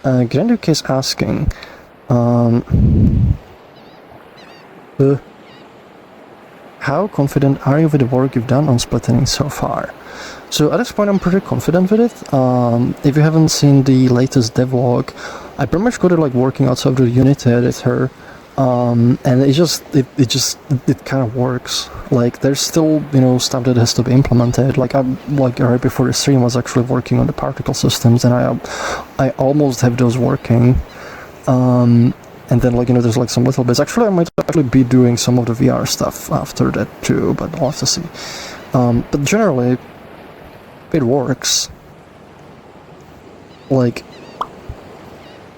Granduke is asking, how confident are you with the work you've done on Splittening so far? So at this point I'm pretty confident with it. If you haven't seen the latest devlog, I pretty much got it like working outside of the Unity editor, and it kind of works. Like there's still stuff that has to be implemented. Like right before the stream I was actually working on the particle systems, and I almost have those working. And then there's like some little bits. Actually I might actually be doing some of the VR stuff after that too, but I'll have to see. But generally it works. Like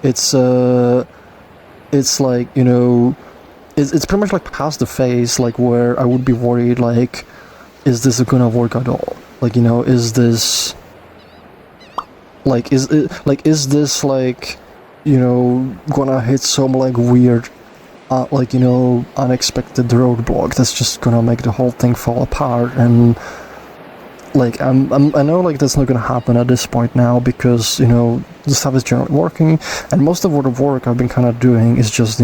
it's like it's pretty much like past the phase like where I would be worried like, is this gonna work at all? Like is this like is this like gonna hit some like weird unexpected roadblock that's just gonna make the whole thing fall apart. And like I know like that's not gonna happen at this point now, because the stuff is generally working, and most of the work I've been kind of doing is just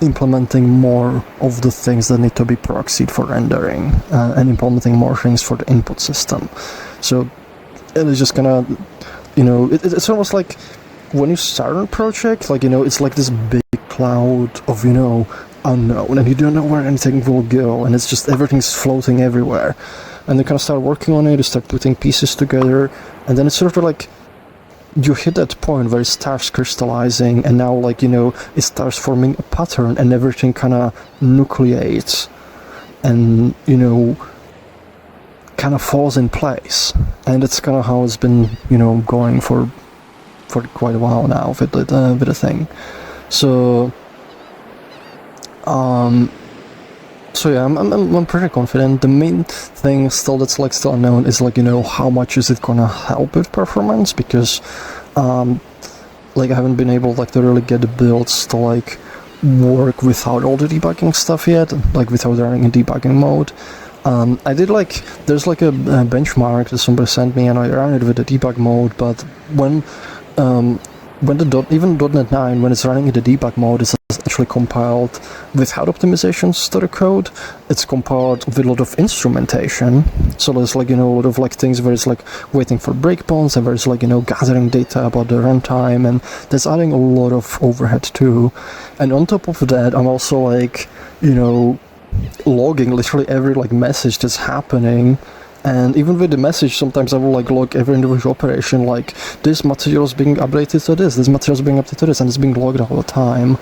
implementing more of the things that need to be proxied for rendering, and implementing more things for the input system. So it is just gonna it's almost like when you start a project, like it's like this big cloud of unknown, and you don't know where anything will go, and it's just everything's floating everywhere. And you kind of start working on it, you start putting pieces together, and then it's sort of like you hit that point where it starts crystallizing, and now it starts forming a pattern, and everything kind of nucleates and kind of falls in place. And that's kind of how it's been going for quite a while now with the thing. So yeah, I'm pretty confident. The main thing still that's still unknown is how much is it gonna help with performance, because I haven't been able to really get the builds to work without all the debugging stuff yet, without running in debugging mode. I did there's a benchmark that somebody sent me, and I ran it with the debug mode, but when even .NET 9, when it's running in the debug mode, it's actually compiled without optimizations to the code. It's compiled with a lot of instrumentation. So there's a lot of things where it's waiting for breakpoints, and there's gathering data about the runtime, and that's adding a lot of overhead too. And on top of that, I'm also logging literally every message that's happening. And even with the message, sometimes I will log every individual operation, this material is being updated to this material is being updated to this, and it's being logged all the time.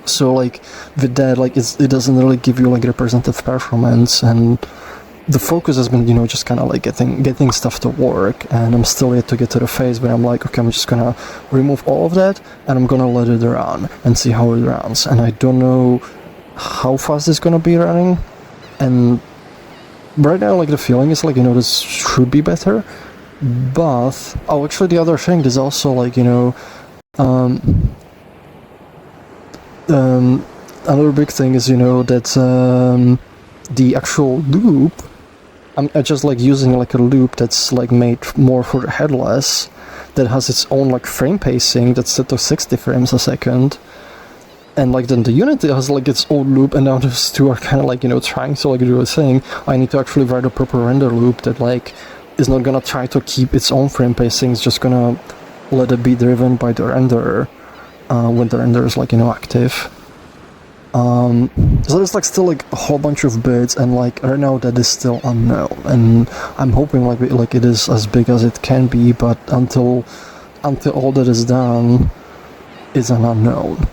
So with that, it doesn't really give you representative performance, and the focus has been just kind of getting stuff to work. And I'm still yet to get to the phase where I'm okay, I'm just gonna remove all of that, and I'm gonna let it run and see how it runs. And I don't know how fast it's gonna be running, and right now the feeling is this should be better. But actually the other thing is also another big thing is that the actual loop, I'm just using a loop that's made more for the headless, that has its own frame pacing that's set to 60 frames a second. And then the Unity has its own loop, and now those two are kind of trying to do a thing. I need to actually write a proper render loop that is not gonna try to keep its own frame pacing. It's just gonna let it be driven by the renderer when the render is active. So there's still a whole bunch of bits, and right now that is still unknown. And I'm hoping it is as big as it can be, but until all that is done, it's an unknown.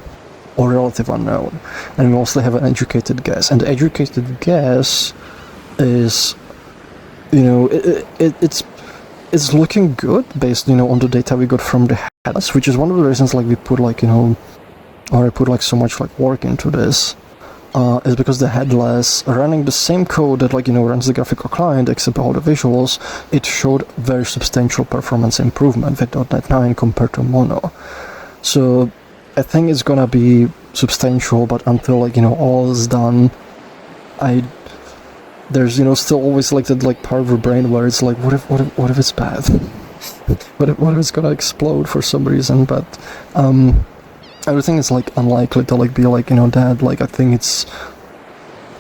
Or relative unknown, and we mostly have an educated guess. And the educated guess is, it's looking good based, on the data we got from the headless, which is one of the reasons we put or I put so much work into this, is because the headless running the same code that runs the graphical client, except all the visuals, it showed very substantial performance improvement with .NET 9 compared to Mono. So I think it's gonna be substantial, but until all is done, there's still always that part of your brain where it's what if it's bad? what if it's gonna explode for some reason, but everything is like unlikely to like be like, you know, dead. Like I think it's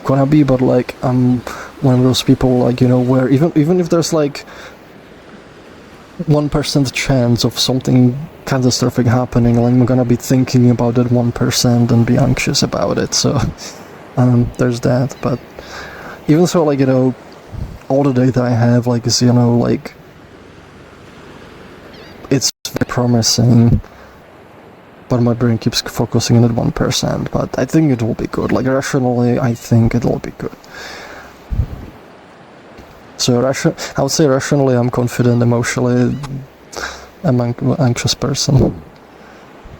gonna be, but like I'm one of those people, like, you know, where even if there's like 1% chance of something catastrophic happening, like I'm gonna be thinking about that 1% and be anxious about it. So there's that. But even so, like, you know, all the data I have, like, is, you know, like, it's very promising, but my brain keeps focusing on that 1%. But I think it will be good. Like, rationally, I think it will be good. So I would say rationally I'm confident, emotionally I'm an anxious person.